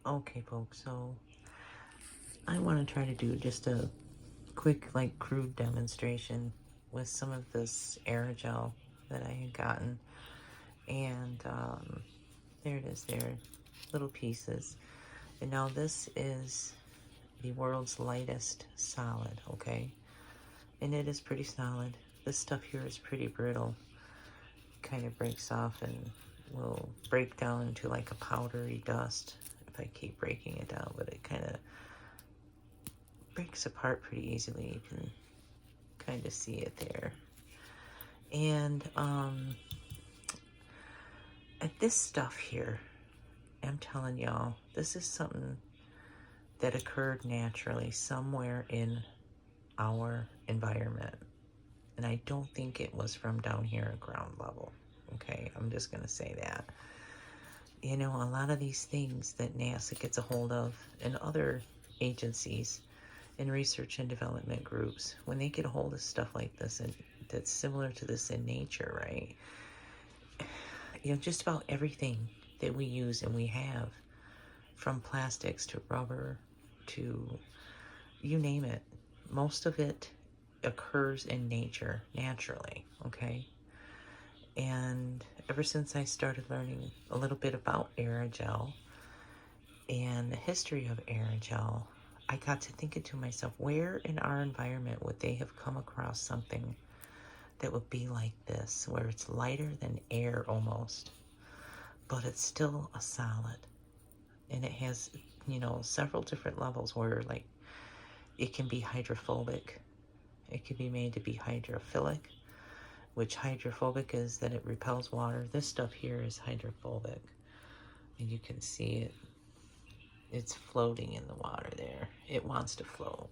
Okay, folks, so I want to try to do just a quick, like, crude demonstration with some of this aerogel that I had gotten. And there it is there, little pieces. And now this is the world's lightest solid, okay? And it is pretty solid. This stuff here is pretty brittle. Kind of breaks off and will break down into like a powdery dust if I keep breaking it down, but it kind of breaks apart pretty easily. You can kind of see it there. And at this stuff here, I'm telling y'all, this is something that occurred naturally somewhere in our environment. And I don't think it was from down here at ground level. Okay, I'm just going to say that. You know, a lot of these things that NASA gets a hold of and other agencies and research and development groups, when they get a hold of stuff like this and that's similar to this in nature, right? You know, just about everything that we use and we have, from plastics to rubber to you name it, most of it occurs in nature naturally, okay? And ever since I started learning a little bit about aerogel and the history of aerogel, I got to thinking to myself, where in our environment would they have come across something that would be like this, where it's lighter than air almost, but it's still a solid. And it has, you know, several different levels where, like, it can be hydrophobic. It can be made to be hydrophilic, which hydrophobic is that it repels water. This stuff here is hydrophobic. And you can see it. It's floating in the water there. It wants to float.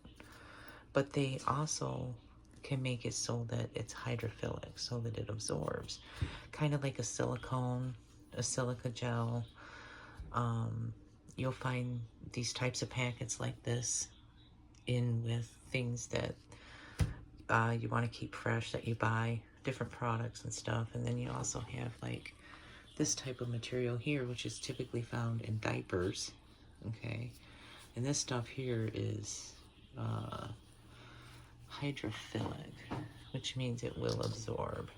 But they also can make it so that it's hydrophilic, so that it absorbs. Kind of like a silicone, a silica gel. You'll find these types of packets like this in with things that you want to keep fresh, that you buy, different products and stuff. And then you also have like this type of material here, which is typically found in diapers, okay? And this stuff here is hydrophilic, which means it will absorb.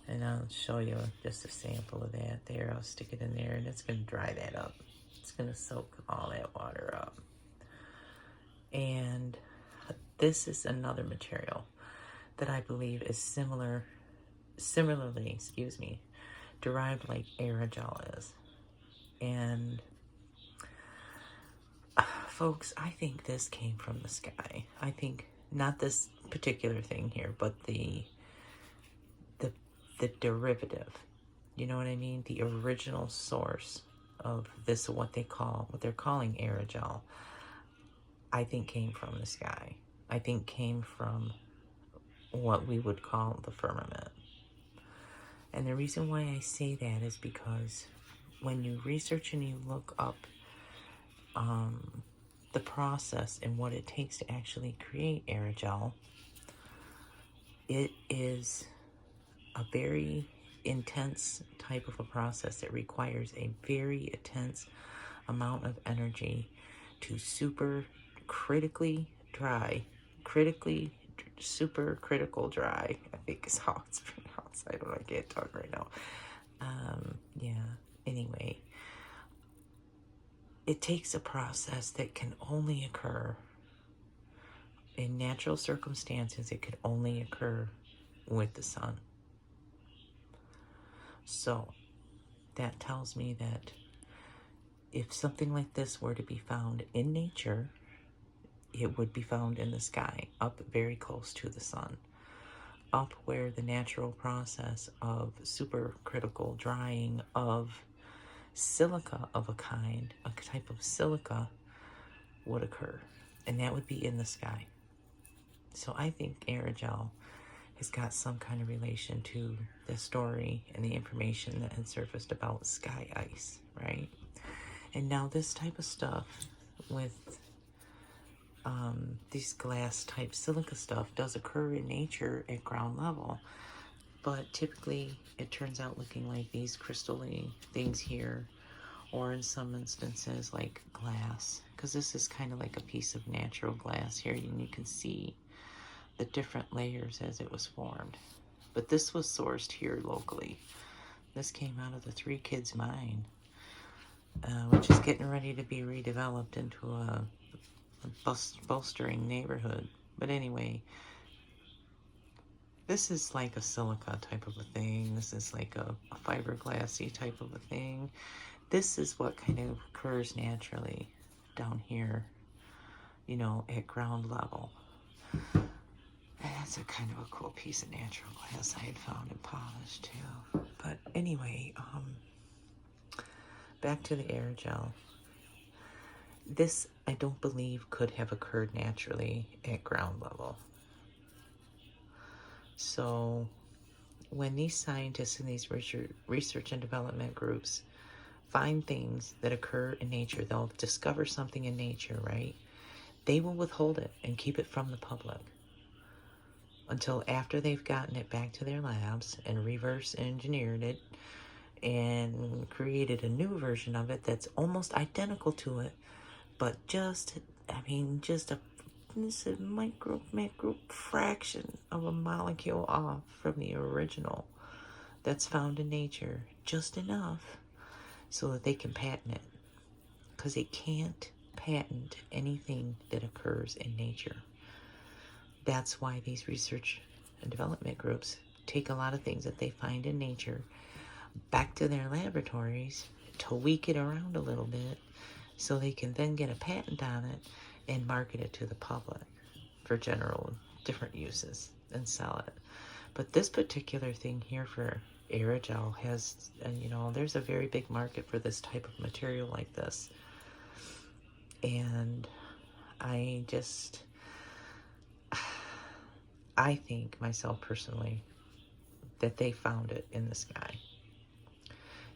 And I'll show you just a sample of that there. I'll stick it in there and it's going to dry that up. It's going to soak all that water up. And this is another material that I believe is similarly, derived like aerogel is. And folks, I think this came from the sky. I think not this particular thing here, but the derivative. You know what I mean? The original source of this, what they're calling aerogel, I think came from the sky. I think came from what we would call the firmament. And the reason why I say that is because when you research and you look up the process and what it takes to actually create aerogel, it is a very intense type of a process that requires a very intense amount of energy to super critical dry, I think is how it's pronounced. I don't know, I can't talk right now. Yeah, anyway, it takes a process that can only occur in natural circumstances. It could only occur with the sun. So that tells me that if something like this were to be found in nature, it would be found in the sky, up very close to the sun, up where the natural process of supercritical drying of silica of a kind, a type of silica, would occur. And that would be in the sky. So I think aerogel has got some kind of relation to the story and the information that had surfaced about sky ice, right? And now this type of stuff with these glass type silica stuff does occur in nature at ground level, but typically it turns out looking like these crystalline things here, or in some instances like glass, because this is kind of like a piece of natural glass here, and you can see the different layers as it was formed. But this was sourced here locally. This came out of the Three Kids mine, which is getting ready to be redeveloped into a bolstering neighborhood. But anyway, this is like a silica type of a thing. This is like a fiberglassy type of a thing. This is what kind of occurs naturally down here, you know, at ground level. And that's a kind of a cool piece of natural glass I had found and polished too. But anyway, back to the aerogel. This, I don't believe, could have occurred naturally at ground level. So when these scientists in these research and development groups find things that occur in nature, they'll discover something in nature, right? They will withhold it and keep it from the public until after they've gotten it back to their labs and reverse engineered it and created a new version of it that's almost identical to it, but just a macro fraction of a molecule off from the original that's found in nature, just enough so that they can patent it, because they can't patent anything that occurs in nature. That's why these research and development groups take a lot of things that they find in nature back to their laboratories, tweak it around a little bit, so they can then get a patent on it and market it to the public for general different uses and sell it. But this particular thing here for aerogel has, you know, there's a very big market for this type of material like this. And I think myself personally that they found it in the sky.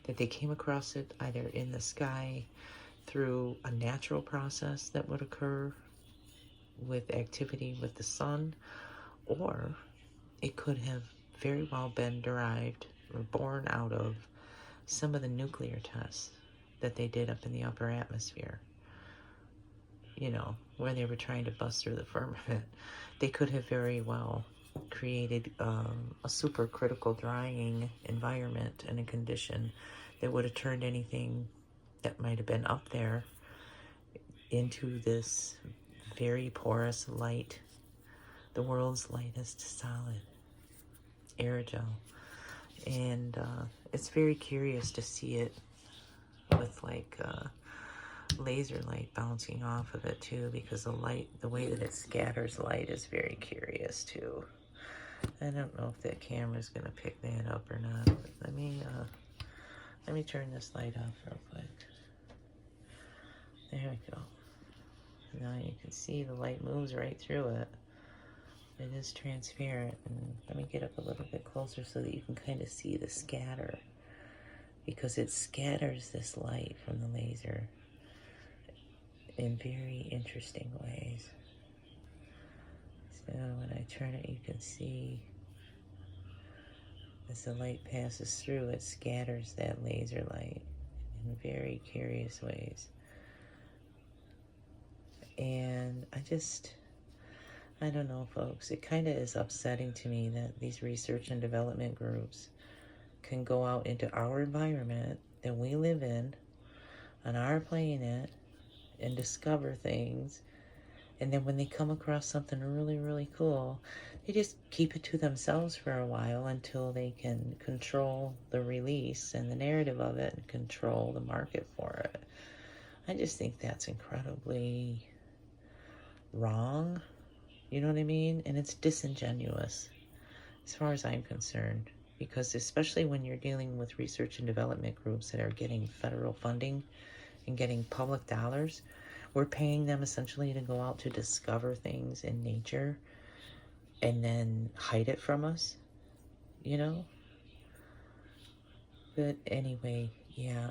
That they came across it either in the sky through a natural process that would occur with activity with the sun, or it could have very well been derived or born out of some of the nuclear tests that they did up in the upper atmosphere. You know, where they were trying to bust through the firmament. They could have very well created a supercritical drying environment and a condition that would have turned anything that might have been up there into this very porous light, the world's lightest solid, aerogel. And it's very curious to see it with like laser light bouncing off of it too, because the light, the way that it scatters light is very curious too. I don't know if that camera's gonna pick that up or not. But let me turn this light off real quick. There we go. Now you can see the light moves right through it. It is transparent. And let me get up a little bit closer so that you can kind of see the scatter, because it scatters this light from the laser in very interesting ways. So when I turn it, you can see as the light passes through, it scatters that laser light in very curious ways. And I don't know, folks, it kind of is upsetting to me that these research and development groups can go out into our environment that we live in, on our planet, and discover things. And then when they come across something really, really cool, they just keep it to themselves for a while until they can control the release and the narrative of it and control the market for it. I just think that's incredibly wrong. You know what I mean? And it's disingenuous as far as I'm concerned, because especially when you're dealing with research and development groups that are getting federal funding and getting public dollars, we're paying them essentially to go out to discover things in nature and then hide it from us, you know? But anyway, yeah,